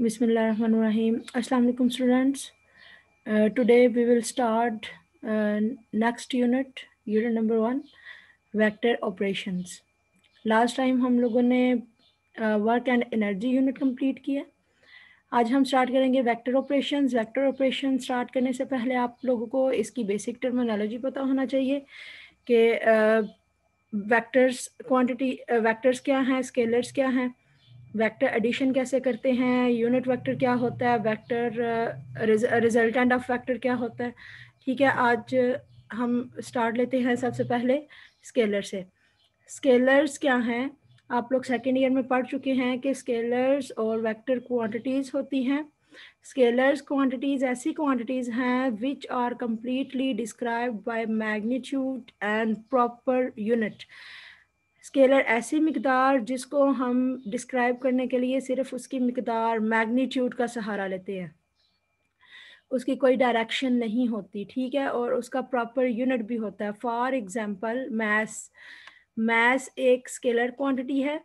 Bismillahirrahmanirrahim. Assalamu alaikum students. Today we will start next unit number 1, vector operations. Last time हम लोगों ने work and energy unit complete किया. आज हम start करेंगे vector operations. Vector operation start करने से पहले आप लोगों को इसकी बेसिक टर्मिनोलॉजी पता होना चाहिए कि वेक्टर्स क्वांटिटी वेक्टर्स क्या हैं, स्केलर्स क्या हैं, वेक्टर एडिशन कैसे करते हैं, यूनिट वेक्टर क्या होता है, वेक्टर रिजल्टेंट ऑफ वेक्टर क्या होता है. ठीक है, आज हम स्टार्ट लेते हैं सबसे पहले स्केलर से. स्केलर्स क्या हैं, आप लोग सेकेंड ईयर में पढ़ चुके हैं कि स्केलर्स और वेक्टर क्वांटिटीज़ होती हैं. स्केलर्स क्वांटिटीज़ ऐसी क्वांटिटीज़ हैं which are completely described by magnitude and proper unit. Scalar ऐसी मिकदार जिसको हम डिस्क्राइब करने के लिए सिर्फ उसकी मिकदार मैग्नीट्यूड का सहारा लेते हैं, उसकी कोई डायरेक्शन नहीं होती. ठीक है, और उसका प्रॉपर यूनिट भी होता है. फॉर एग्जांपल मैस एक स्केलर क्वांटिटी है.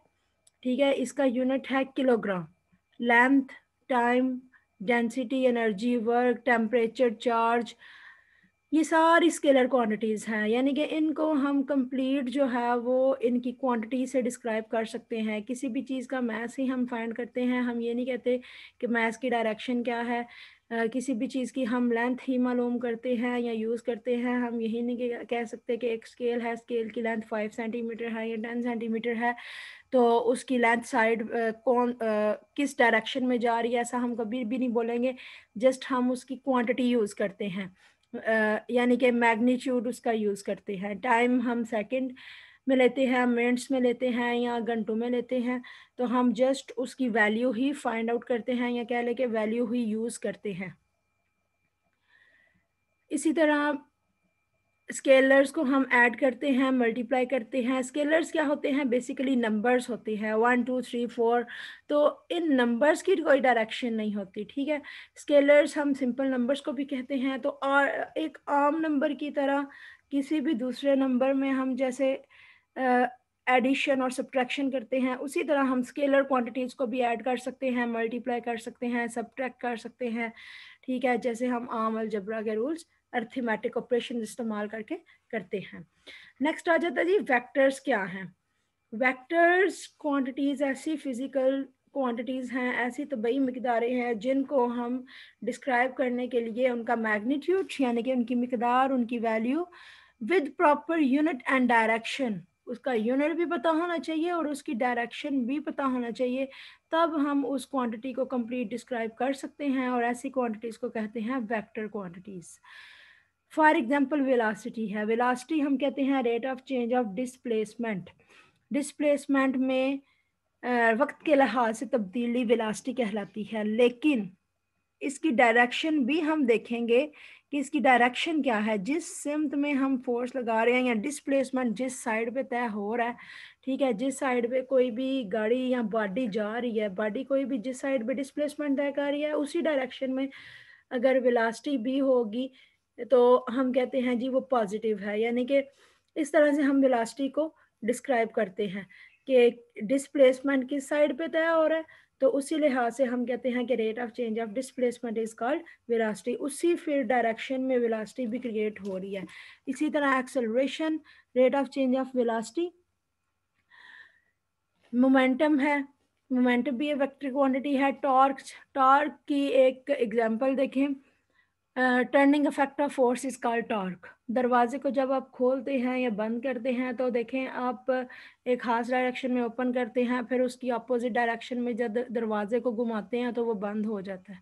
ठीक है, इसका यूनिट है kilogram. Length, time, density, energy, work, temperature, charge, ये सारी स्केलर क्वांटिटीज़ हैं. यानी कि इनको हम कंप्लीट जो है वो इनकी क्वांटिटी से डिस्क्राइब कर सकते हैं. किसी भी चीज़ का मैस ही हम फाइंड करते हैं. हम ये नहीं कहते कि मैस की डायरेक्शन क्या है. किसी भी चीज़ की हम लेंथ ही मालूम करते हैं या यूज़ करते हैं. हम यही नहीं कह सकते कि एक स्केल है, स्केल की लेंथ 5 सेंटीमीटर है या 10 सेंटीमीटर है, तो उसकी लेंथ साइड किस डायरेक्शन में जा रही है, ऐसा हम कभी भी नहीं बोलेंगे. जस्ट हम उसकी क्वांटिटी यूज़ करते हैं, यानी कि मैग्नीट्यूड उसका यूज़ करते हैं. टाइम हम सेकंड में लेते हैं, मिनट्स में लेते हैं या घंटों में लेते हैं. तो हम जस्ट उसकी वैल्यू ही फाइंड आउट करते हैं या कह लें कि वैल्यू ही यूज़ करते हैं. इसी तरह स्केलर्स को हम ऐड करते हैं, मल्टीप्लाई करते हैं. स्केलर्स क्या होते हैं, बेसिकली नंबर्स होते हैं 1 2 3 4. तो इन नंबर्स की कोई डायरेक्शन नहीं होती. ठीक है, स्केलर्स हम सिंपल नंबर्स को भी कहते हैं. तो और एक आम नंबर की तरह किसी भी दूसरे नंबर में हम जैसे एडिशन और सब्ट्रैक्शन करते हैं, उसी तरह हम स्केलर क्वांटिटीज़ को भी ऐड कर सकते हैं, मल्टीप्लाई कर सकते हैं, सब्ट्रैक्ट कर सकते हैं. ठीक है, जैसे हम आम अलजबरा के रूल्स अर्थमेटिक ऑपरेशन इस्तेमाल करके करते हैं. नेक्स्ट आ जाता है जी, वेक्टर्स क्या हैं. वेक्टर्स क्वांटिटीज़ ऐसी फिजिकल क्वांटिटीज़ हैं, ऐसी तबई मिकदारें हैं जिनको हम डिस्क्राइब करने के लिए उनका मैग्नीट्यूड यानी कि उनकी मिकदार, उनकी value with proper unit and direction, उसका यूनिट भी पता होना चाहिए और उसकी डायरेक्शन भी पता होना चाहिए, तब हम उस क्वांटिटी को कंप्लीट डिस्क्राइब कर सकते हैं. और ऐसी क्वांटिटीज़ को कहते हैं vector quantities. For example velocity है. वेलोसिटी हम कहते हैं rate of change of displacement. Displacement में वक्त के लिहाज से तब्दीली वेलोसिटी कहलाती है. लेकिन इसकी डायरेक्शन भी हम देखेंगे कि इसकी डायरेक्शन क्या है, जिस सिमत में हम फोर्स लगा रहे हैं या डिस्प्लेसमेंट जिस साइड पे तय हो रहा है. ठीक है, जिस साइड पे कोई भी गाड़ी या बॉडी जा रही है, बॉडी कोई भी जिस साइड पे डिस्प्लेसमेंट तय कर रही है, उसी डायरेक्शन में अगर वेलोसिटी भी होगी तो हम कहते हैं जी वो पॉजिटिव है. यानी कि इस तरह से हम वेलोसिटी को डिस्क्राइब करते हैं कि डिस्प्लेसमेंट किस साइड पे तय हो रहा है, तो उसी लिहाज से हम कहते हैं कि rate of change of displacement is called velocity. उसी फिर डायरेक्शन में वेलोसिटी भी क्रिएट हो रही है. इसी तरह acceleration, rate of change of velocity. Momentum है, मोमेंटम भी एक वेक्टर क्वांटिटी है. टॉर्क, टॉर्क की एक एग्जांपल देखें. Turning effect of force is called torque. दरवाजे को जब आप खोलते हैं या बंद करते हैं तो देखें आप एक खास डायरेक्शन में ओपन करते हैं, फिर उसकी अपोजिट डायरेक्शन में जब दरवाजे को घुमाते हैं तो वो बंद हो जाता है.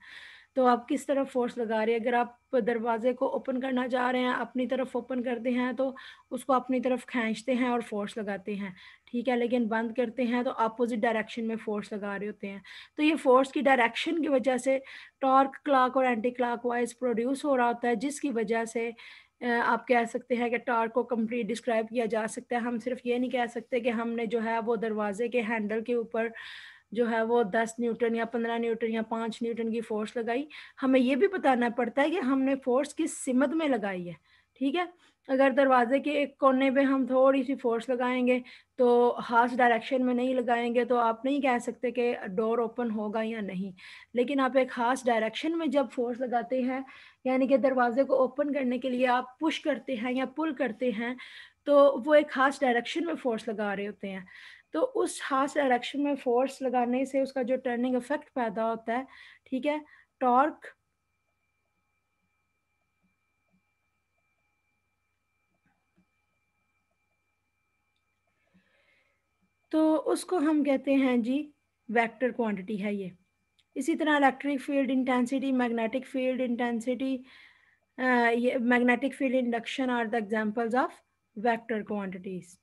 तो आप किस तरफ फोर्स लगा रहे हैं. अगर आप दरवाजे को ओपन करना चाह रहे हैं, अपनी तरफ ओपन करते हैं तो उसको अपनी तरफ खींचते हैं और फोर्स लगाते हैं. ठीक है, लेकिन बंद करते हैं तो अपोजिट डायरेक्शन में फोर्स लगा रहे होते हैं. तो ये फोर्स की डायरेक्शन की वजह से टॉर्क क्लॉक और एंटी क्लॉकवाइज प्रोड्यूस हो रहा होता है, जिसकी वजह से आप कह सकते हैं कि टॉर्क को कंप्लीट डिस्क्राइब किया जा सकता है. हम सिर्फ ये नहीं कह सकते कि हमने जो है वो दरवाजे के हैंडल के ऊपर जो है वो 10 न्यूटन या 15 न्यूटन या 5 न्यूटन की फोर्स लगाई. हमें ये भी बताना पड़ता है कि हमने फोर्स किस सिमत में लगाई है. ठीक है, अगर दरवाजे के एक कोने पे हम थोड़ी सी फोर्स लगाएंगे तो हाथ डायरेक्शन में नहीं लगाएंगे तो आप नहीं कह सकते कि डोर ओपन होगा या नहीं। लेकिन आप एक खास डायरेक्शन में जब फोर्स लगाते हैं, यानी कि दरवाजे को ओपन करने के लिए आप पुश करते हैं या पुल करते हैं, तो वो एक खास डायरेक्शन में फोर्स लगा रहे होते हैं। तो उस खास डायरेक्शन में फोर्स लगाने से उसका जो टर्निंग इफेक्ट पैदा होता है, ठीक है, टॉर्क, तो उसको हम कहते हैं जी वेक्टर क्वांटिटी है ये। इसी तरह electric field intensity, magnetic field intensity, ये magnetic field induction are the examples of vector quantities.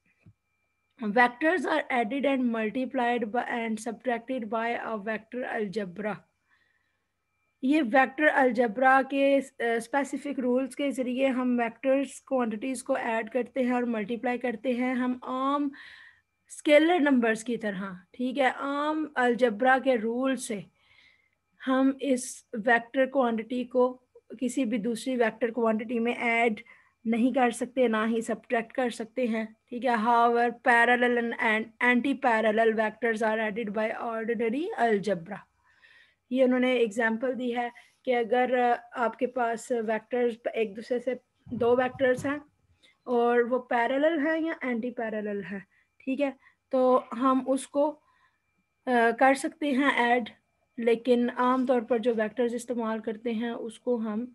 Vectors are added and multiplied by and subtracted by a vector algebra. ये वेक्टर अलजब्रा के स्पेसिफिक रूल्स के ज़रिए हम वेक्टर्स क्वांटिटीज़ को add करते हैं और मल्टीप्लाई करते हैं, हम आम स्केलर नंबर्स की तरह, ठीक है। आम अलजब्रा के रूल से हम इस वेक्टर क्वांटिटी को किसी भी दूसरी वेक्टर क्वांटिटी में ऐड नहीं कर सकते, ना ही सब्ट्रैक्ट कर सकते हैं, ठीक है। However parallel and anti parallel vectors are added by ordinary algebra. ये उन्होंने एग्जांपल दी है कि अगर आपके पास वेक्टर्स एक दूसरे से दो वेक्टर्स हैं और वो पैरेलल है या एंटी पैरेलल है, ठीक है, तो हम उसको कर सकते हैं ऐड, लेकिन आम तौर पर जो वेक्टर्स इस्तेमाल करते हैं उसको हम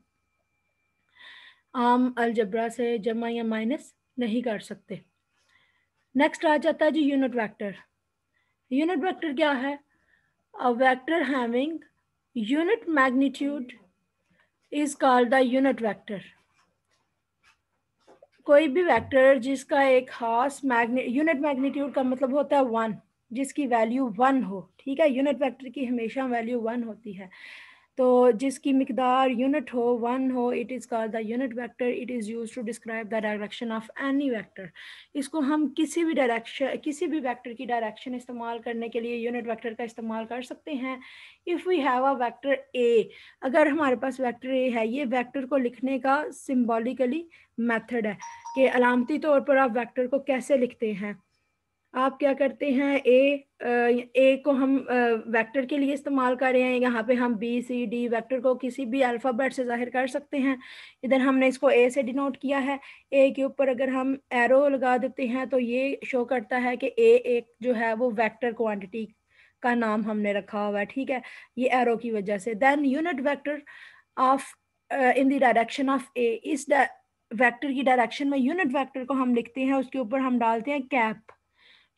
आम अलजब्रा से जमा या माइनस नहीं कर सकते। नेक्स्ट आ जाता है जी यूनिट वेक्टर। यूनिट वेक्टर क्या है? A vector having unit magnitude is called the unit vector. कोई भी वेक्टर जिसका एक खास यूनिट मैग्नीट्यूड का मतलब होता है वन, जिसकी वैल्यू वन हो, ठीक है। यूनिट वेक्टर की हमेशा वैल्यू वन होती है, तो जिसकी मिकदार यूनिट हो, वन हो, it is called the unit vector. It is use to describe the direction of any vector. इसको हम किसी भी डायरेक्शन, किसी भी वेक्टर की डायरेक्शन इस्तेमाल करने के लिए यूनिट वेक्टर का इस्तेमाल कर सकते हैं। If we have a vector A, अगर हमारे पास वेक्टर ए है, ये वेक्टर को लिखने का सिम्बॉलिकली मेथड है कि अलामती तौर पर आप वेक्टर को कैसे लिखते हैं। आप क्या करते हैं, ए को हम वेक्टर के लिए इस्तेमाल कर रहे हैं, यहाँ पे हम बी सी डी वेक्टर को किसी भी अल्फ़ाबेट से जाहिर कर सकते हैं। इधर हमने इसको ए से डिनोट किया है। ए के ऊपर अगर हम एरो लगा देते हैं तो ये शो करता है कि ए एक जो है वो वेक्टर क्वांटिटी का नाम हमने रखा हुआ है, ठीक है, ये एरो की वजह से। Then unit vector of in the direction of A, इस वेक्टर की डायरेक्शन में यूनिट वेक्टर को हम लिखते हैं, उसके ऊपर हम डालते हैं कैप,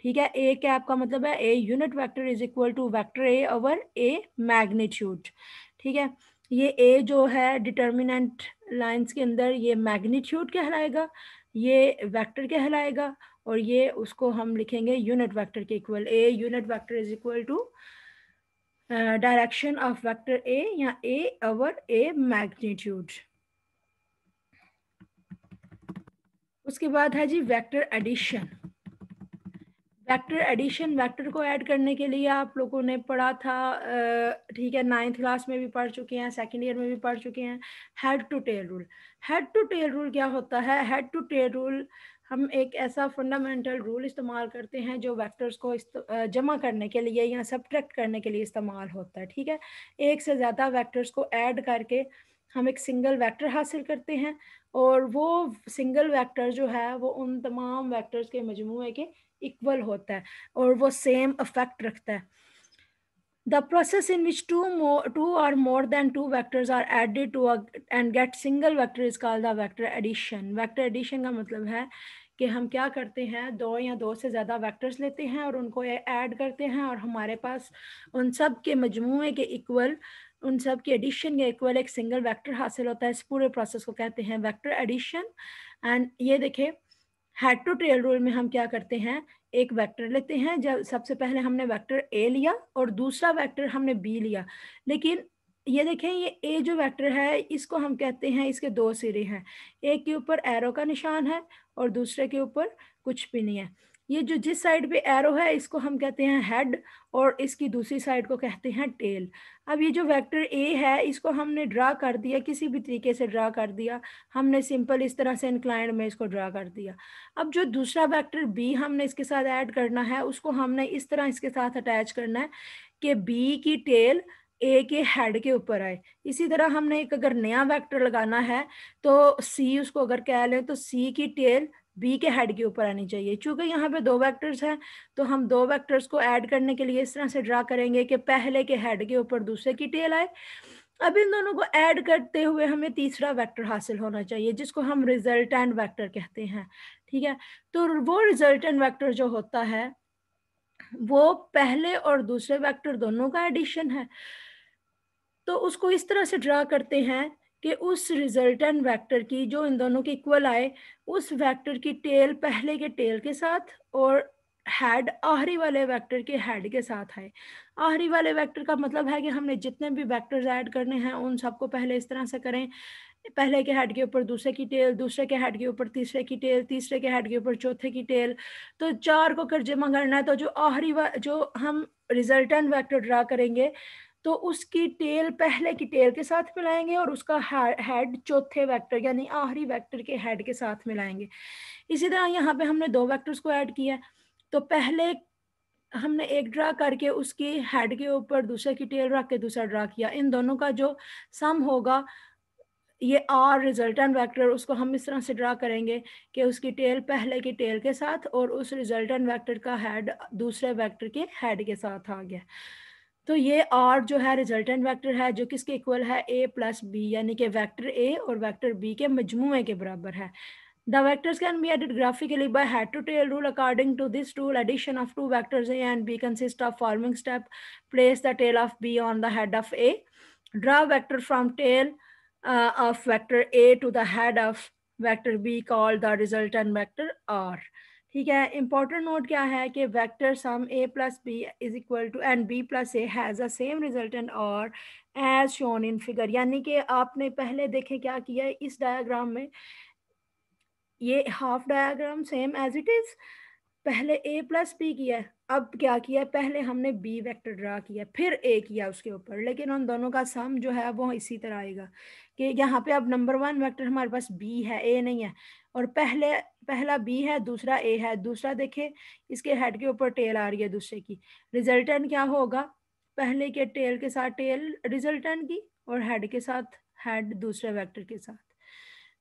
ठीक है। ए कैप का मतलब है A unit vector is equal to vector A over A magnitude, ठीक है। ये ए जो है डिटर्मिनेंट लाइंस के अंदर ये मैग्नीट्यूड कहलाएगा, ये वेक्टर कहलाएगा, और ये उसको हम लिखेंगे यूनिट वेक्टर के equal. A unit vector is equal to direction of vector A या ए ओवर ए मैग्नीट्यूड। उसके बाद है जी vector addition. Vector addition, vector को ऐड करने के लिए आप लोगों ने पढ़ा था, ठीक है, नाइन्थ क्लास में भी पढ़ चुके हैं, सेकेंड ईयर में भी पढ़ चुके हैं, head to tail rule. Head to tail rule क्या होता है? हेड टू टेल रूल हम एक ऐसा फंडामेंटल रूल इस्तेमाल करते हैं जो वेक्टर्स को जमा करने के लिए या सब्ट्रैक्ट करने के लिए इस्तेमाल होता है, ठीक है। एक से ज़्यादा वेक्टर्स को ऐड करके हम एक सिंगल वेक्टर हासिल करते हैं, और वो सिंगल वेक्टर जो है वो उन तमाम वेक्टर्स के मजमूए के इक्वल होता है और वो सेम इफेक्ट रखता है। The process in which two or more than two vectors are added to a and get single vector is called the vector addition. Vector addition का मतलब है कि हम क्या करते हैं, दो या दो से ज़्यादा वेक्टर्स लेते हैं और उनको ऐड करते हैं, और हमारे पास उन सब के मजमूए के इक्वल, उन सब के एडिशन के इक्वल एक सिंगल वेक्टर हासिल होता है। इस पूरे प्रोसेस को कहते हैं वेक्टर एडिशन। एंड ये देखिए, हेड टू टेल रूल में हम क्या करते हैं, एक वेक्टर लेते हैं, जब सबसे पहले हमने वेक्टर ए लिया और दूसरा वेक्टर हमने बी लिया, लेकिन ये देखें, ये ए जो वेक्टर है इसको हम कहते हैं, इसके दो सिरे हैं, एक के ऊपर एरो का निशान है और दूसरे के ऊपर कुछ भी नहीं है। ये जो जिस साइड पे एरो है इसको हम कहते हैं हेड और इसकी दूसरी साइड को कहते हैं टेल। अब ये जो वेक्टर ए है इसको हमने ड्रा कर दिया, किसी भी तरीके से ड्रा कर दिया, हमने सिंपल इस तरह से इंक्लाइंड में इसको ड्रा कर दिया। अब जो दूसरा वेक्टर बी हमने इसके साथ ऐड करना है उसको हमने इस तरह इसके साथ अटैच करना है कि बी की टेल ए के हेड के ऊपर आए। इसी तरह हमने एक अगर नया वेक्टर लगाना है तो सी उसको अगर कह लें तो सी की टेल बी के हेड के ऊपर आनी चाहिए। चूंकि यहाँ पे दो वेक्टर्स हैं तो हम दो वेक्टर्स को ऐड करने के लिए इस तरह से ड्रा करेंगे कि पहले के हेड के ऊपर दूसरे की टेल आए। अब इन दोनों को ऐड करते हुए हमें तीसरा वेक्टर हासिल होना चाहिए जिसको हम रिजल्टेंट वेक्टर कहते हैं। ठीक है, तो वो रिजल्टेंट वेक्टर जो होता है वो पहले और दूसरे वेक्टर दोनों का एडिशन है। तो उसको इस तरह से ड्रा करते हैं कि उस रिजल्टेंट वेक्टर की जो इन दोनों के इक्वल आए, उस वेक्टर की टेल पहले के टेल के साथ और हेड आखिरी वाले वेक्टर के हेड के साथ आए। आखिरी वाले वेक्टर का मतलब है कि हमने जितने भी वेक्टर्स ऐड करने हैं उन सबको पहले इस तरह से करें, पहले के हेड के ऊपर दूसरे की टेल, दूसरे के हेड के ऊपर तीसरे की टेल, तीसरे के हेड के ऊपर चौथे की टेल। तो चार को कर जमा करना है तो जो आखिरी जो हम रिजल्टेंट वेक्टर ड्रा करेंगे तो उसकी टेल पहले की टेल के साथ मिलाएंगे और उसका हेड चौथे वेक्टर यानी आखिरी वेक्टर के हेड के साथ मिलाएंगे। इसी तरह यहाँ पे हमने दो वेक्टर्स को ऐड किया, तो पहले हमने एक ड्रा करके उसकी हेड के ऊपर दूसरे की टेल रख के दूसरा ड्रा किया। इन दोनों का जो सम होगा ये आर रिजल्टेंट वेक्टर, उसको हम इस तरह से ड्रा करेंगे कि उसकी टेल पहले की टेल के साथ और उस रिजल्टेंट वेक्टर का हेड दूसरे वेक्टर के हेड के साथ आ गया। तो ये आर जो है रिजल्टेंट वेक्टर है जो किसके इक्वल है, ए प्लस बी, यानी कि वेक्टर ए और वेक्टर बी के मजमूए के बराबर है। The vectors can be added graphically by head to tail rule. According to this rule, addition of two vectors A and B consists of following step. Place the tail of B on the head of A. Draw vector from tail of vector A to the head of vector B called the resultant vector R. ठीक है, important note क्या है कि vector sum a plus B is equal to and b plus A has a same resultant और as shown in figure. यानी कि आपने पहले देखे क्या किया है इस डायग्राम में, ये half diagram same as it is, पहले a प्लस बी किया, अब क्या किया, पहले हमने b वेक्टर ड्रा किया फिर a किया उसके ऊपर, लेकिन उन दोनों का सम जो है वो इसी तरह आएगा कि यहाँ पे अब नंबर वन वेक्टर हमारे पास b है, a नहीं है, और पहला b है दूसरा a है। दूसरा देखे इसके हेड के ऊपर टेल आ रही है दूसरे की, रिजल्टेंट क्या होगा, पहले के टेल के साथ टेल रिजल्टेंट की और हेड के साथ हेड दूसरे वेक्टर के साथ।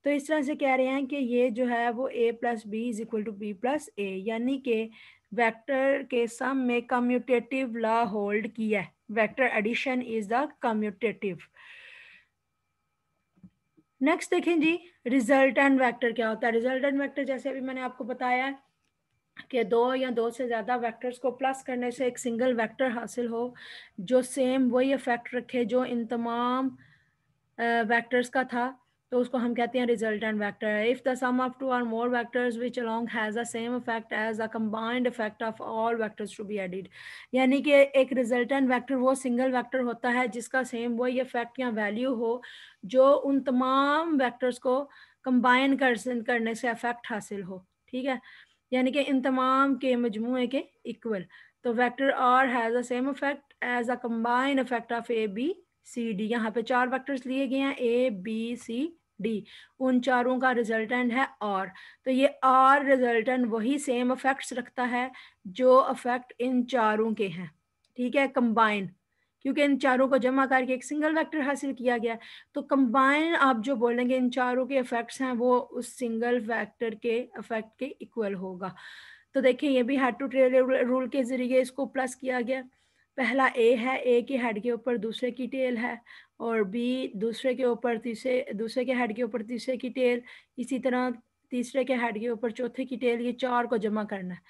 तो इस तरह से कह रहे हैं कि ये जो है वो a plus B is equal to B plus A, यानी कि वेक्टर के सम में कम्यूटेटिव लॉ होल्ड किया है। Vector addition is the commutative. Next देखें जी, रिजल्टेंट वेक्टर क्या होता है। रिजल्टेंट वेक्टर जैसे अभी मैंने आपको बताया कि दो या दो से ज़्यादा वेक्टर्स को प्लस करने से एक सिंगल वेक्टर हासिल हो जो सेम वही इफेक्ट रखे जो इन तमाम वेक्टर्स का था, तो उसको हम कहते हैं resultant vector. If the sum of two और more vectors which along has the same effect as the combined effect of all vectors to be added, यानी कि एक रिजल्टेंट वेक्टर वो सिंगल वेक्टर होता है जिसका सेम वही इफेक्ट या वैल्यू हो जो उन तमाम वेक्टर्स को कंबाइन करने से इफेक्ट हासिल हो। ठीक है, यानी कि इन तमाम के मजमूए के इक्वल। तो vector R has the same effect as a combined effect of A B C D. यहाँ पे चार वेक्टर्स लिए गए हैं ए बी सी डी, उन चारों का रिजल्टेंट है आर। तो ये आर रिजल्टेंट वही सेम इफेक्ट्स रखता है जो इफेक्ट इन चारों के हैं। ठीक है, कंबाइन, क्योंकि इन चारों को जमा करके एक सिंगल वेक्टर हासिल किया गया, तो कंबाइन आप जो बोलेंगे इन चारों के इफेक्ट्स हैं वो उस सिंगल वेक्टर के इफेक्ट के इक्वल होगा। तो देखिए ये भी हेड टू टेल रूल के जरिए इसको प्लस किया गया। पहला ए है, ए के हेड के ऊपर दूसरे की टेल है, और बी दूसरे के ऊपर दूसरे के हेड के ऊपर तीसरे की टेल, इसी तरह तीसरे के हेड के ऊपर चौथे की टेल। ये चार को जमा करना है,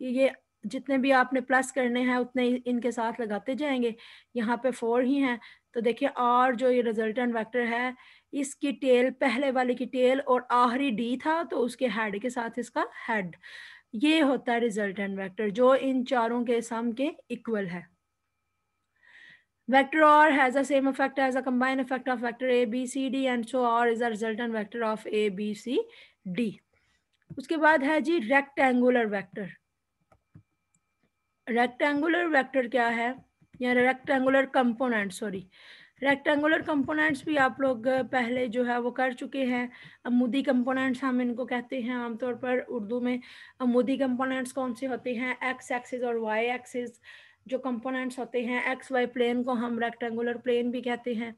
ये जितने भी आपने प्लस करने हैं उतने इनके साथ लगाते जाएंगे। यहाँ पे 4 ही हैं, तो देखिए आर जो ये रिजल्टेंट वेक्टर है इसकी टेल पहले वाले की टेल और आखिरी डी था तो उसके हेड के साथ इसका हेड, ये होता है रिजल्टेंट वेक्टर जो इन चारों के सम के इक्वल है। Vector R has the same effect as a combined effect of vector A, B, C, D, and so R is a resultant vector of A, B, C, D. उसके बाद है जी rectangular vector. Rectangular vector क्या है, या rectangular component, sorry, rectangular components भी आप लोग पहले जो है वो कर चुके हैं। अमूदी कंपोनेंट्स हम इनको कहते हैं आमतौर पर उर्दू में। अमूदी कंपोनेंट्स कौन से होते हैं, एक्स एक्सिस और वाई एक्सिस जो कंपोनेंट्स होते हैं। एक्स वाई प्लेन को हम रेक्टेंगुलर प्लेन भी कहते हैं।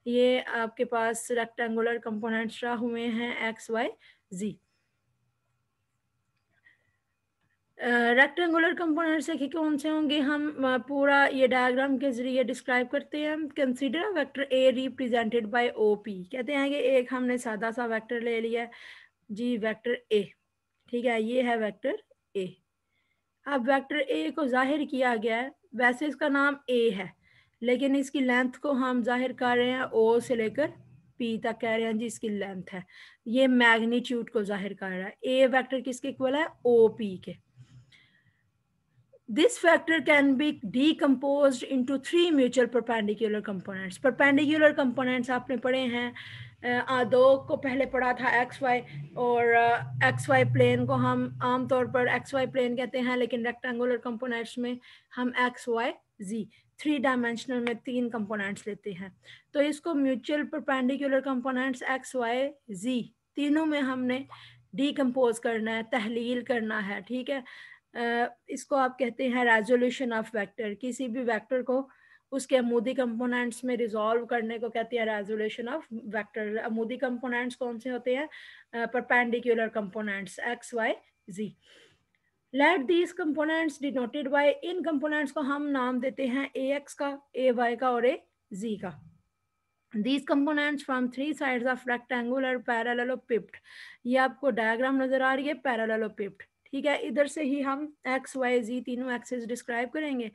ये आपके पास रेक्टेंगुलर कंपोनेंट्स हुए हैं एक्स वाई जी। रेक्टेंगुलर कंपोनेंट्स देखिए कौन से होंगे, हम पूरा ये डायग्राम के जरिए डिस्क्राइब करते हैं। Consider vector A represented by O P, कहते हैं कि एक हमने सादा सा वेक्टर ले लिया जी, वेक्टर ए, ठीक है, ये है वेक्टर ए। अब वेक्टर ए को जाहिर किया गया है, वैसे इसका नाम ए है लेकिन इसकी लेंथ को हम जाहिर कर रहे हैं ओ से लेकर पी तक, कह रहे हैं जी इसकी लेंथ है। ये मैग्नीट्यूड को जाहिर कर रहा है। ए वेक्टर किसके इक्वल है, ओ पी के। This factor can be decomposed into three mutual perpendicular components. Perpendicular components आपने पढ़े हैं, दो को पहले पढ़ा था एक्स वाई, और एक्स वाई प्लेन को हम आमतौर पर एक्स वाई प्लेन कहते हैं, लेकिन रेक्टेंगुलर कंपोनेंट्स में हम X Y Z, three dimensional में तीन कंपोनेंट्स लेते हैं। तो इसको mutual perpendicular components X Y Z तीनों में हमने डीकम्पोज करना है, तहलील करना है, ठीक है। इसको आप कहते हैं रेजोल्यूशन ऑफ वेक्टर। किसी भी वेक्टर को उसके अमूदी कंपोनेंट्स में रिजॉल्व करने को कहते हैं रेजोल्यूशन ऑफ वेक्टर। अमूदी कंपोनेंट्स कौन से होते हैं, perpendicular components X Y Z. Let these components denoted by, इन कंपोनेंट्स को हम नाम देते हैं ए एक्स का, ए वाई का और ए जी का। These components from three sides of rectangular parallelepiped, ये आपको डायग्राम नजर आ रही है पैरेललोपिप्ड, ठीक है। इधर से ही हम एक्स वाई जी तीनों एक्सिस डिस्क्राइब करेंगे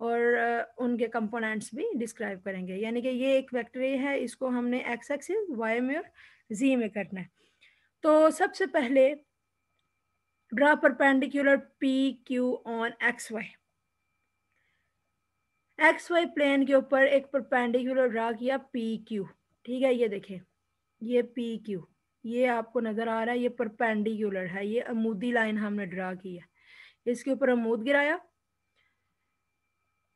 और उनके कंपोनेंट्स भी डिस्क्राइब करेंगे। यानी कि ये एक वेक्टर ए है, इसको हमने एक्स एक्सिस वाई में और जी में करना है। तो सबसे पहले draw perpendicular P Q on X Y. X Y plane के ऊपर एक परपेंडिकुलर ड्रा किया पी क्यू, ठीक है। ये देखें, ये पी क्यू, ये आपको नजर आ रहा है, ये परपेंडिकुलर है, ये अमूदी लाइन हमने ड्रा की है, इसके ऊपर अमूद गिराया।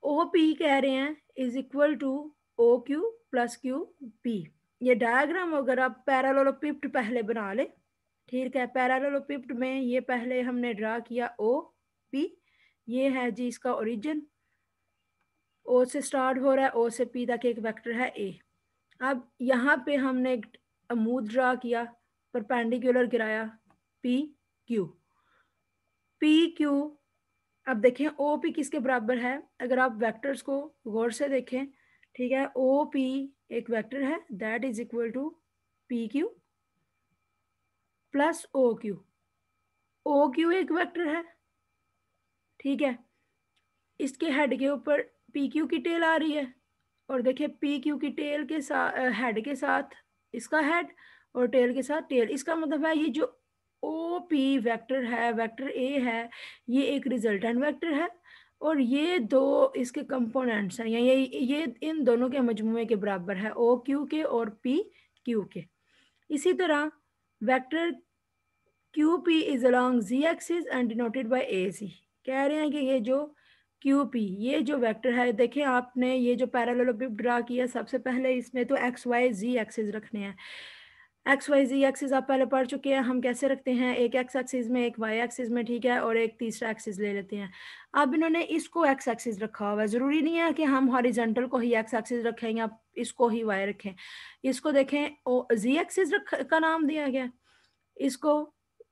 ओ पी कह रहे हैं is equal to O Q plus Q P. ये डायग्राम अगर आप पैरेललोपिप्ड पहले बना ले, ठीक है, पैरेललोपिप्ड में ये पहले हमने ड्रा किया ओ पी, ये है जी इसका ओरिजिन, ओ से स्टार्ट हो रहा है, ओ से पी तक एक वेक्टर है ए। अब यहाँ पे हमने एक अमूद ड्रा किया, परपेंडिकुलर गिराया पी क्यू, पी क्यू। अब देखें ओ पी किसके बराबर है, अगर आप वेक्टर्स को गौर से देखें, ठीक है, ओ पी एक वेक्टर है, that is equal to P Q plus O Q. O Q एक वेक्टर है, ठीक है, इसके हेड के ऊपर पी क्यू की टेल आ रही है, और देखिए पी क्यू की टेल के साथ हेड के साथ इसका हेड और टेल के साथ टेल। इसका मतलब है ये जो ओ पी वेक्टर है, वेक्टर ए है, ये एक रिजल्टेंट वेक्टर है, और ये दो इसके कंपोनेंट्स हैं, ये इन दोनों के मजमूए के बराबर है, ओ क्यू के और पी क्यू के। इसी तरह vector Q P is along Z axis and denoted by A C. कह रहे हैं कि ये जो क्यू पी, ये जो वेक्टर है, देखें आपने ये जो पैरेललोपिड ड्रा किया, सबसे पहले इसमें तो एक्स वाई जी एक्सिस रखने हैं। एक्स वाई जी एक्सिस आप पहले पढ़ चुके हैं, हम कैसे रखते हैं, एक एक्स एक्सिस में एक वाई एक्सिस में, ठीक है, और एक तीसरा एक्सिस ले लेते हैं। अब इन्होंने इसको एक्स एक्सिस रखा हुआ है, ज़रूरी नहीं है कि हम हॉरिजॉन्टल को ही एक्स एक्सिस रखें या इसको ही वाई रखें। इसको देखें, ओ जी एक्सिस का नाम दिया गया, इसको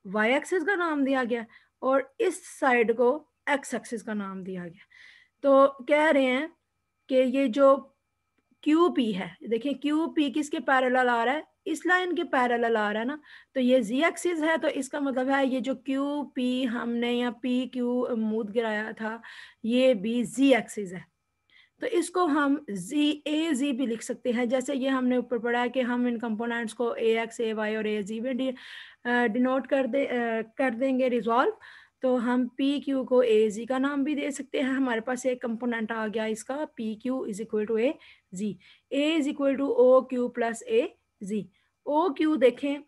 वाई एक्सिस का नाम दिया गया, और इस साइड को एक्स एक्सिस का नाम दिया गया। तो कह रहे हैं कि ये जो क्यू पी है, देखिए क्यू पी किसके पैरेलल आ रहा है, इस लाइन के पैरेलल आ रहा है ना, तो ये जी एक्सिस है, तो इसका मतलब है ये जो क्यू पी हमने या पी क्यू मूद गिराया था, ये भी जी एक्सिस है। तो इसको हम जी ए जी भी लिख सकते हैं, जैसे ये हमने ऊपर पढ़ा है कि हम इन कंपोनेंट्स को ए एक्स ए वाई और ए जी में डिनोट कर देंगे रिजॉल्व। तो हम पी क्यू को ए जी का नाम भी दे सकते हैं। हमारे पास एक कंपोनेंट आ गया इसका P Q is equal to A Z, A is equal to O Q plus A Z. O Q देखें,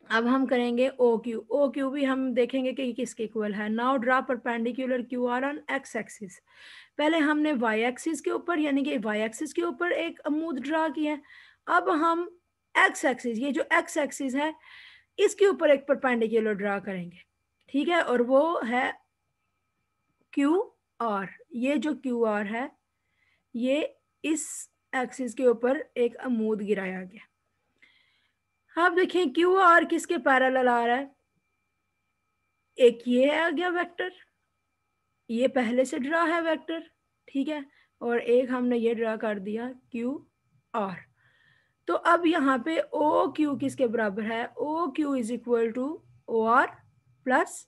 अब हम करेंगे ओ क्यू भी हम देखेंगे कि किसके इक्वल है। Now draw perpendicular Q R on x axis. पहले हमने वाई एक्सिस के ऊपर यानी कि वाई एक्सिस के ऊपर एक अमूद ड्रा किया है। अब हम एक्स एक्सिस, ये जो एक्स एक्सिस है इसके ऊपर एक परपेंडिकुलर ड्रा करेंगे, ठीक है, और वो है क्यू आर। ये जो क्यू आर है ये इस एक्सिस के ऊपर एक अमूद गिराया गया। आप देखें क्यू आर किसके पैरेलल आ रहा है, एक ये आ गया वेक्टर, ये पहले से ड्रा है वेक्टर, ठीक है, और एक हमने ये ड्रा कर दिया क्यू आर। तो अब यहाँ पे ओ क्यू किसके बराबर है, O Q is equal to O R plus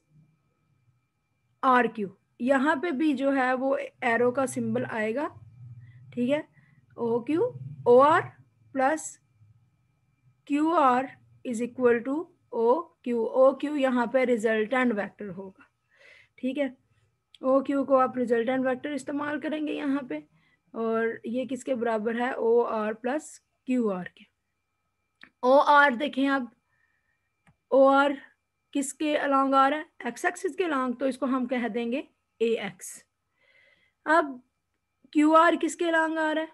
R Q. यहाँ पे भी जो है वो एरो का सिंबल आएगा, ठीक है, O Q O R plus Q R is equal to O Q यहाँ पे रिजल्टेंट वेक्टर होगा, ठीक है। ओ क्यू को आप रिजल्टेंट वेक्टर इस्तेमाल करेंगे यहाँ पे, और ये किसके बराबर है, O R plus Q R K. O are देखें, अब ओ आर किसके अलोंग आ रहा है, एक्स एक्सिस के अलोंग, तो इसको हम कह देंगे ए एक्स। अब क्यू आर किसके अलोंग आ रहा है,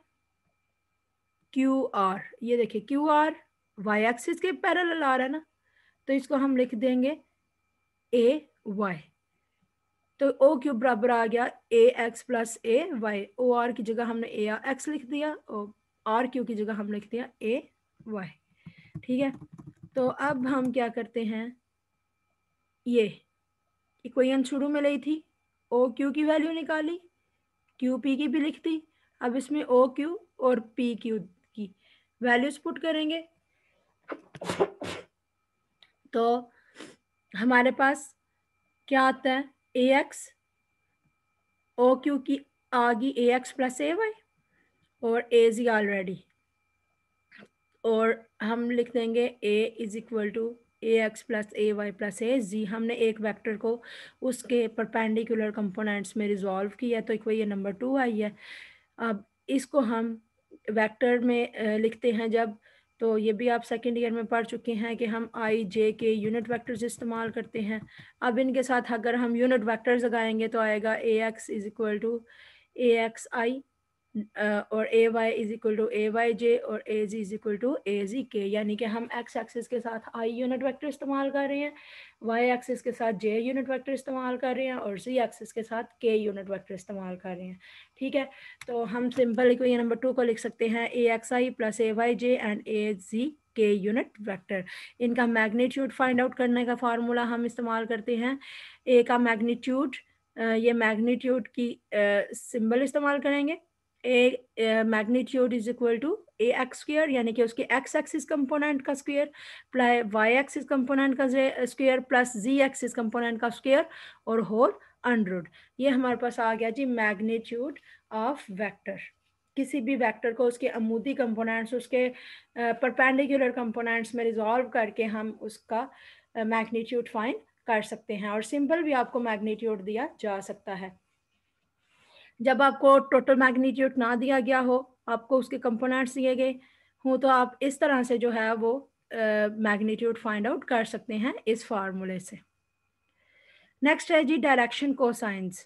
क्यू आर, ये देखिए क्यू आर वाई एक्सिस के पैरेलल आ रहा है ना, तो इसको हम लिख देंगे ए वाई। तो ओ क्यूब बराबर आ गया ए X plus A Y. O R की जगह हमने ए एक्स लिख दिया और आर क्यू की जगह हमने लिख दिया ए वाई, ठीक है। तो अब हम क्या करते हैं, ये इक्वेशन शुरू में ली थी, ओ क्यू की वैल्यू निकाली, क्यू पी की भी लिख दी। अब इसमें ओ क्यू और पी क्यू की वैल्यूज पुट करेंगे, तो हमारे पास क्या आता है, ए एक्स, ओ क्यू की आ गई A X plus A Y और ए जी ऑलरेडी, और हम लिख देंगे A is equal to A X plus A Y plus A Z. हमने एक वेक्टर को उसके परपेंडिकुलर कंपोनेंट्स में रिजॉल्व किया तो इक्वेशन नंबर 2 आई है। अब इसको हम वेक्टर में लिखते हैं जब, तो ये भी आप सेकेंड ईयर में पढ़ चुके हैं कि हम आई जे के यूनिट वेक्टर्स इस्तेमाल करते हैं। अब इनके साथ अगर हम यूनिट वेक्टर्स लगाएंगे तो आएगा A X is equal to A X I और A Y is equal to A Y J और A Z is equal to A Z K. यानी कि हम एक्स एक्सिस के साथ आई यूनिट वेक्टर इस्तेमाल कर रहे हैं, वाई एक्सिस के साथ जे यूनिट वेक्टर इस्तेमाल कर रहे हैं और जी एक्सिस के साथ के यूनिट वेक्टर इस्तेमाल कर रहे हैं, ठीक है। तो हम सिंपल इक्वेशन नंबर 2 को लिख सकते हैं A X I plus A Y J and A Z K unit vector. इनका मैग्नीट्यूड फाइंड आउट करने का फार्मूला हम इस्तेमाल करते हैं, ए का मैग्नीट्यूड, ये मैग्नीट्यूड की सिंबल इस्तेमाल करेंगे, A magnitude is equal to A X square यानी कि उसके एक्स एक्सिस कंपोनेंट का square plus Y axis component का square plus Z axis component का स्क्वायर और होल अंडर। ये हमारे पास आ गया जी मैग्नीट्यूड ऑफ वेक्टर। किसी भी वेक्टर को उसके अमूदी कंपोनेंट्स, उसके परपेंडिकुलर कंपोनेंट्स में रिजॉल्व करके हम उसका मैग्नीट्यूड फाइंड कर सकते हैं, और सिंपल भी आपको मैग्नीट्यूड दिया जा सकता है। जब आपको टोटल मैग्नीट्यूड ना दिया गया हो, आपको उसके कंपोनेंट्स दिए गए हों, तो आप इस तरह से जो है वो मैग्नीट्यूड फाइंड आउट कर सकते हैं इस फार्मूले से। नेक्स्ट है जी डायरेक्शन कोसाइंस।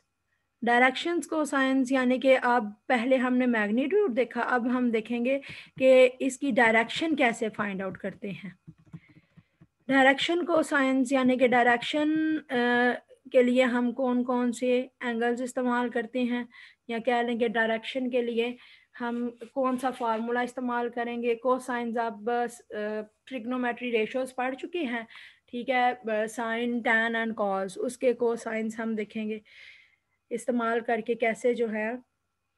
डायरेक्शंस कोसाइंस यानी कि अब पहले हमने मैग्नीट्यूड देखा, अब हम देखेंगे कि इसकी डायरेक्शन कैसे फाइंड आउट करते हैं। डायरेक्शन कोसाइंस यानी कि डायरेक्शन के लिए हम कौन कौन से एंगल्स इस्तेमाल करते हैं, या कह लें कि डायरेक्शन के लिए हम कौन सा फार्मूला इस्तेमाल करेंगे। कोसाइंस आप बस ट्रिग्नोमेट्री रेशियोज पढ़ चुके हैं, ठीक है, साइन टैन एंड कॉस, उसके कोसाइंस हम देखेंगे इस्तेमाल करके कैसे जो है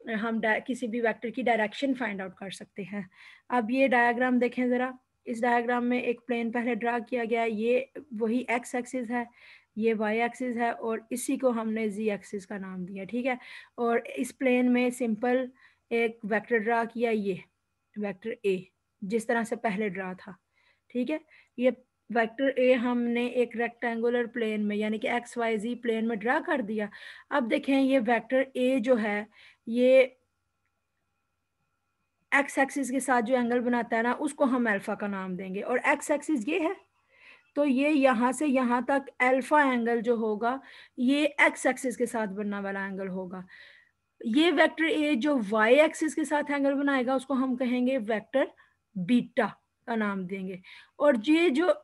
हम किसी भी वेक्टर की डायरेक्शन फाइंड आउट कर सकते हैं। अब ये डायग्राम देखें ज़रा, इस डायग्राम में एक प्लेन पहले ड्रा किया गया है, ये वही एक्स एक्सिस है, ये वाई एक्सिस है और इसी को हमने जी एक्सिस का नाम दिया, ठीक है। और इस प्लेन में सिंपल एक वेक्टर ड्रा किया, ये वेक्टर ए जिस तरह से पहले ड्रा था, ठीक है। ये वेक्टर ए हमने एक रेक्टेंगुलर प्लेन में यानी कि एक्स वाई जी प्लेन में ड्रा कर दिया। अब देखें ये वेक्टर ए जो है ये एक्स एक्सिस के साथ जो एंगल बनाता है ना, उसको हम अल्फा का नाम देंगे, और एक्स एक्सिस ये है तो ये यहाँ से यहाँ तक अल्फा एंगल जो होगा ये एक्स एक्सिस के साथ बनने वाला एंगल होगा। ये वेक्टर ए जो वाई एक्सिस के साथ एंगल बनाएगा उसको हम कहेंगे वेक्टर बीटा का नाम देंगे। और ये जो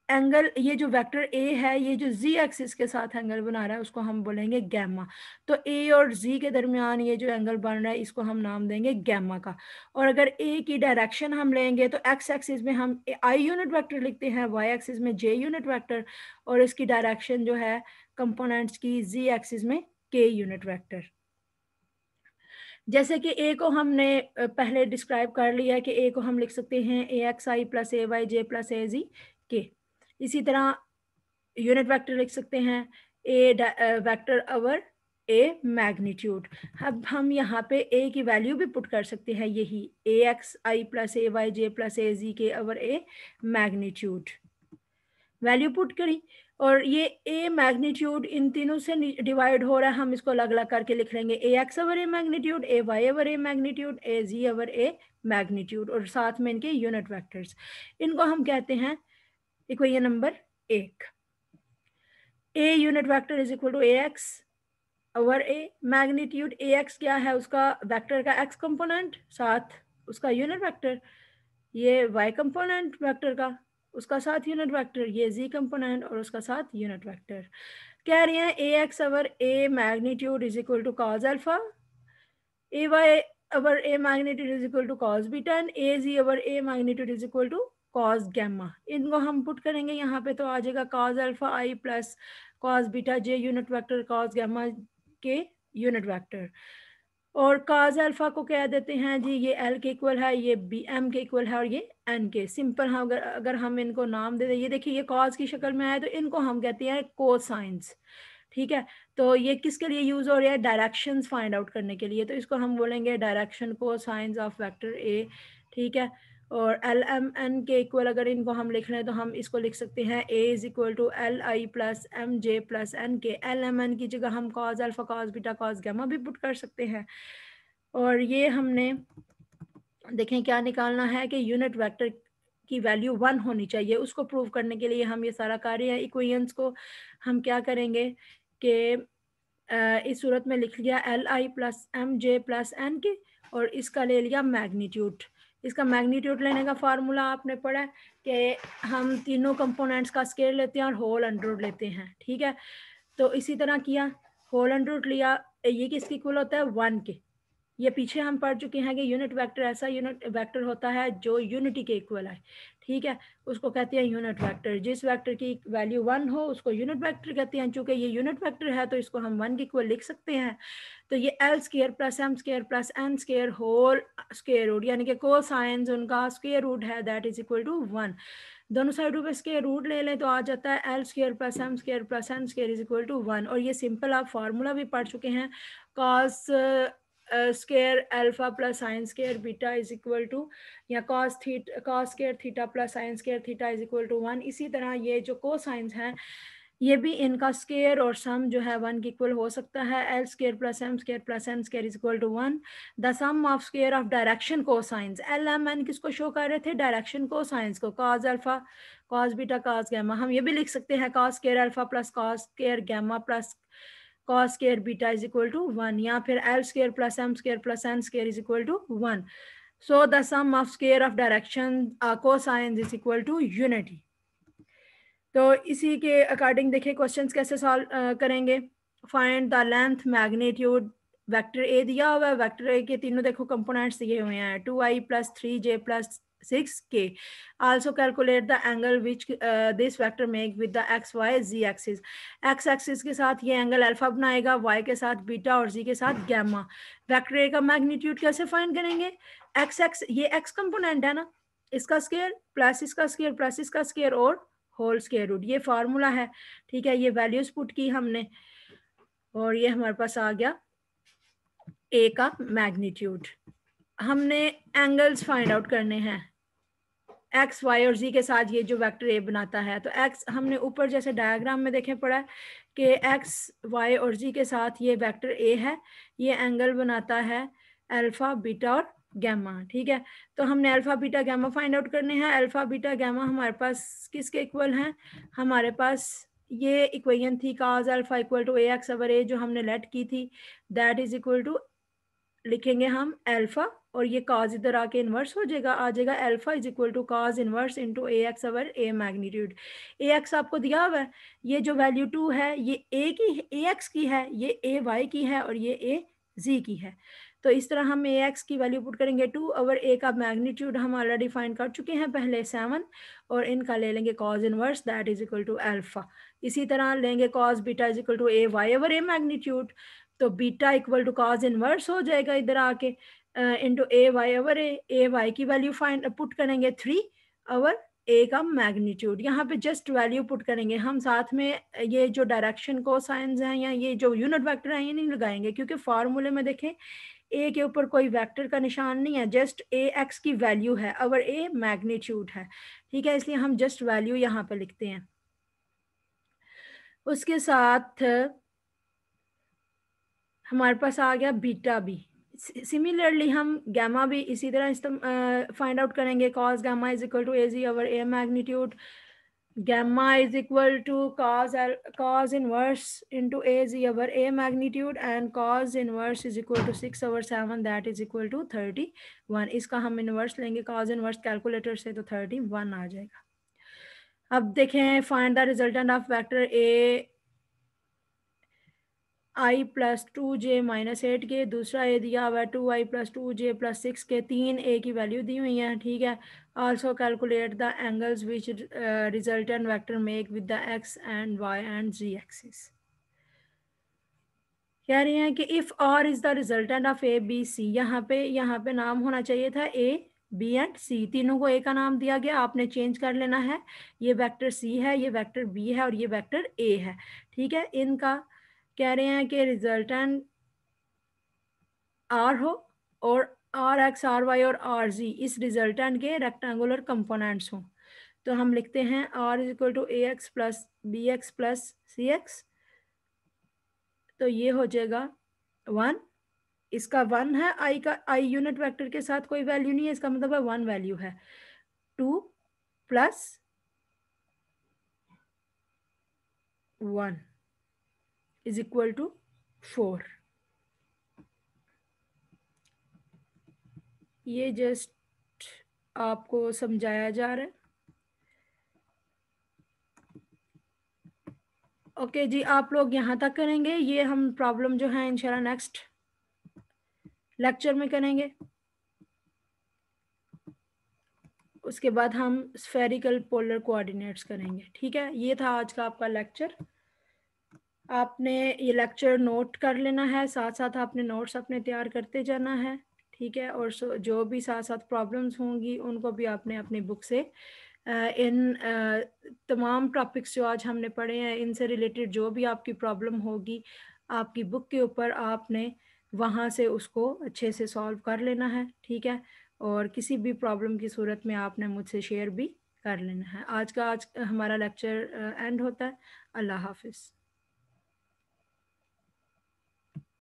एंगल, ये जो वेक्टर ए है ये जो जी एक्सिस के साथ एंगल बना रहा है उसको हम बोलेंगे गैमा। तो ए और जी के दरमियान ये जो एंगल बन रहा है इसको हम नाम देंगे गैमा का। और अगर ए की डायरेक्शन हम लेंगे तो एक्स एक्सिस में हम आई यूनिट वेक्टर लिखते हैं, वाई एक्सिस में जे यूनिट वेक्टर, और इसकी डायरेक्शन जो है कंपोनेंट्स की जी एक्सिस में के यूनिट वेक्टर। जैसे कि ए को हमने पहले डिस्क्राइब कर लिया है कि ए को हम लिख सकते हैं A X I plus A Y J plus A Z के। इसी तरह यूनिट वेक्टर लिख सकते हैं ए वेक्टर अवर ए मैग्नीट्यूड। अब हम यहाँ पे ए की वैल्यू भी पुट कर सकते हैं, यही ए X I plus A Y J plus A Z के अवर ए मैग्नीट्यूड वैल्यू पुट करी। और ये ए मैग्नीट्यूड इन तीनों से डिवाइड हो रहा है, हम इसको अलग अलग करके लिख लेंगे A X over A magnitude, A Y over A magnitude, A Z over A magnitude, और साथ में इनके यूनिट वेक्टर्स। इनको हम कहते हैं equation number 1। A unit vector is equal to A X over A magnitude. A X क्या है, उसका वेक्टर का एक्स कंपोनेंट साथ उसका यूनिट वेक्टर, ये वाई कंपोनेंट वेक्टर का उसका साथ यूनिट वेक्टर, ये जी कंपोनेंट और उसका साथ यूनिट वेक्टर। कह रहे हैं A X over A magnitude is equal to cos alpha, A Y over A magnitude is equal to cos beta, and A Z over A magnitude is equal to cos gamma. इनको हम put करेंगे यहाँ पे तो आ जाएगा cos alpha I plus cos beta J unit vector cos gamma K unit vector. और cos alpha को कह देते हैं जी ये एल के इक्वल है, ये बी एम के इक्वल है, और ये एन के। सिंपल है, अगर हम इनको नाम दे दें, ये देखिए ये कॉज की शक्ल में है तो इनको हम कहते हैं कोसाइंस। ठीक है, तो ये किसके लिए यूज हो रहा है, डायरेक्शंस फाइंड आउट करने के लिए, तो इसको हम बोलेंगे डायरेक्शन कोसाइंस ऑफ वेक्टर ए। ठीक है, और एल एम एन के इक्वल अगर इनको हम लिख लें तो हम इसको लिख सकते हैं A is equal to L I plus M J plus N K. L M N की जगह हम cos alpha cos beta cos gamma भी पुट कर सकते हैं। और ये हमने देखें क्या निकालना है कि यूनिट वेक्टर की वैल्यू 1 होनी चाहिए, उसको प्रूव करने के लिए हम ये सारा कार्य है। इक्वेशंस को हम क्या करेंगे कि इस सूरत में लिख लिया L I plus M J plus N K, और इसका ले लिया मैग्नीट्यूड। इसका मैग्नीट्यूड लेने का फार्मूला आपने पढ़ा है कि हम तीनों कंपोनेंट्स का स्केयर लेते हैं और होल अंडर रूट लेते हैं। ठीक है, तो इसी तरह किया, होल अंडर रूट लिया, ये किसके इक्वल होता है 1 के। ये पीछे हम पढ़ चुके हैं कि यूनिट वेक्टर ऐसा यूनिट वेक्टर होता है जो यूनिटी के इक्वल है। ठीक है, उसको कहते हैं यूनिट वेक्टर। जिस वेक्टर की वैल्यू 1 हो उसको यूनिट वेक्टर कहते हैं। चूंकि ये यूनिट वेक्टर है तो इसको हम 1 के इक्वल लिख सकते हैं। तो ये L square plus M square plus N square whole square root, यानी कि कोसाइंस उनका स्केयर रूट है, दैट इज इक्वल टू 1। दोनों साइडों पे स्केयर रूट ले लें तो आ जाता है L square plus M square plus N square is equal to 1। और ये सिंपल आप फार्मूला भी पढ़ चुके हैं, cos square alpha plus sine square beta is equal to, या cos square theta plus sine square theta is equal to 1। इसी तरह ये जो कोसाइंस हैं ये भी इनका स्केयर और सम जो है 1 के इक्वल हो सकता है। L square plus M square plus N square is equal to 1। The sum of square of direction cosines, L M N किसको शो कर रहे थे, डायरेक्शन कोसाइंस को, cos alpha cos beta cos gamma. हम ये भी लिख सकते हैं cos square alpha plus cos square gamma plus cos square beta is equal to 1, या फिर l square plus m square plus n square is equal to 1. So the sum of square of direction cosines is equal to unity. तो इसी के according देखिए questions कैसे solve करेंगे। Find the length magnitude, vector A दिया हुआ है, vector A के तीनों देखो कंपोनेंट्स दिए हुए हैं 2i plus 3j plus 6k। also calculate the angle which this vector make with the x y z axis। x axis के साथ ये एंगल अल्फा बनाएगा, y के साथ बीटा और z के साथ गैमा। वेक्टर ए का मैग्नीट्यूड कैसे फाइंड करेंगे, x ये x कंपोनेंट है ना, इसका स्केयर प्लस इसका स्केयर प्लस इसका स्केयर और होल स्केयर रूट, ये फार्मूला है। ठीक है, ये वैल्यूज पुट की हमने और ये हमारे पास आ गया ए का मैग्नीट्यूड। हमने एंगल्स फाइंड आउट करने हैं एक्स वाई और जी के साथ, ये जो वेक्टर ए बनाता है। तो एक्स हमने ऊपर जैसे डायग्राम में देखे पड़ा है कि एक्स वाई और जी के साथ ये वेक्टर ए है, ये एंगल बनाता है अल्फा बीटा और गैमा, ठीक है। तो हमने alpha beta gamma find out करने हैं। अल्फा बीटा गैमा हमारे पास किसके इक्वल हैं? हमारे पास ये इक्वेशन थी cos alpha equal to A X over A, जो हमने लेट की थी, दैट इज इक्वल टू, लिखेंगे हम अल्फा, और ये cos इधर आके इन्वर्स हो जाएगा, आ जाएगा alpha is equal to cos inverse into A X over A magnitude. A X आपको दिया हुआ है, ये जो वैल्यू 2 है ये ए की, ए एक्स की है, ये ए वाई की है, और ये ए जी की है। तो इस तरह हम ए एक्स की वैल्यू पुट करेंगे 2 ओवर ए का मैग्नीट्यूड हम ऑलरेडी फाइंड कर चुके हैं पहले 7, और इनका ले लेंगे cos inverse that is equal to alpha. इसी तरह लेंगे cos beta is equal to A Y over A magnitude, तो beta equal to cos inverse हो जाएगा इधर आके into A Y over A Y की वैल्यू फाइंड पुट करेंगे 3 ओवर ए का मैग्नीट्यूड। यहाँ पे जस्ट वैल्यू पुट करेंगे हम, साथ में ये जो डायरेक्शन को साइंस हैं या ये जो यूनिट वेक्टर हैं ये नहीं लगाएंगे, क्योंकि फार्मूले में देखें ए के ऊपर कोई वेक्टर का निशान नहीं है, जस्ट ए एक्स की वैल्यू है, ओवर ए मैग्नीट्यूड है, ठीक है, इसलिए हम जस्ट वैल्यू यहाँ पे लिखते हैं। उसके साथ हमारे पास आ गया बीटा भी। सिमिलरली हम गैमा भी इसी तरह फाइंड आउट करेंगे। cos gamma is equal to A Z over A magnitude, gamma is equal to cos inverse into az over a magnitude, and cos inverse is equal to 6 over 7 that is equal to 31। इसका हम inverse लेंगे cos inverse calculator से, तो 31 आ जाएगा। अब देखें find the resultant of vector a I plus 2j minus 8 के, दूसरा ए दिया हुआ है 2i प्लस 2j प्लस 6 के, 3 ए की वैल्यू दी हुई है, ठीक है। Also calculate the angles which resultant vector make with the X and Y and Z axis. कह रही हैं कि if R is the resultant of A B C, यहाँ पे नाम होना चाहिए था ए बी एंड सी, तीनों को ए का नाम दिया गया, आपने चेंज कर लेना है। ये वेक्टर सी है, ये वेक्टर बी है, और ये वेक्टर ए है, ठीक है। इनका कह रहे हैं कि रिजल्टेंट आर हो, और आर एक्स आर वाई और आर जी इस रिजल्टेंट के रेक्टेंगुलर कंपोनेंट्स हों। तो हम लिखते हैं R is equal to A X plus B X plus C X, तो ये हो जाएगा 1। इसका 1 है, आई का, आई यूनिट वेक्टर के साथ कोई वैल्यू नहीं है, इसका मतलब है 1 वैल्यू है। 2 प्लस 1 इज इक्वल टू 4। ये जस्ट आपको समझाया जा रहा है। ओके जी, आप लोग यहाँ तक करेंगे, ये हम प्रॉब्लम जो है इंशाल्लाह नेक्स्ट लेक्चर में करेंगे। उसके बाद हम स्फेरिकल पोलर कोऑर्डिनेट्स करेंगे, ठीक है। ये था आज का आपका लेक्चर। आपने ये लेक्चर नोट कर लेना है, साथ साथ आपने नोट्स अपने तैयार करते जाना है, ठीक है। और जो भी साथ साथ प्रॉब्लम्स होंगी उनको भी आपने अपनी बुक से इन तमाम टॉपिक्स जो आज हमने पढ़े हैं इनसे रिलेटेड जो भी आपकी प्रॉब्लम होगी आपकी बुक के ऊपर आपने वहाँ से उसको अच्छे से सॉल्व कर लेना है, ठीक है। और किसी भी प्रॉब्लम की सूरत में आपने मुझसे शेयर भी कर लेना है। आज हमारा लेक्चर एंड होता है। अल्लाह हाफिज़।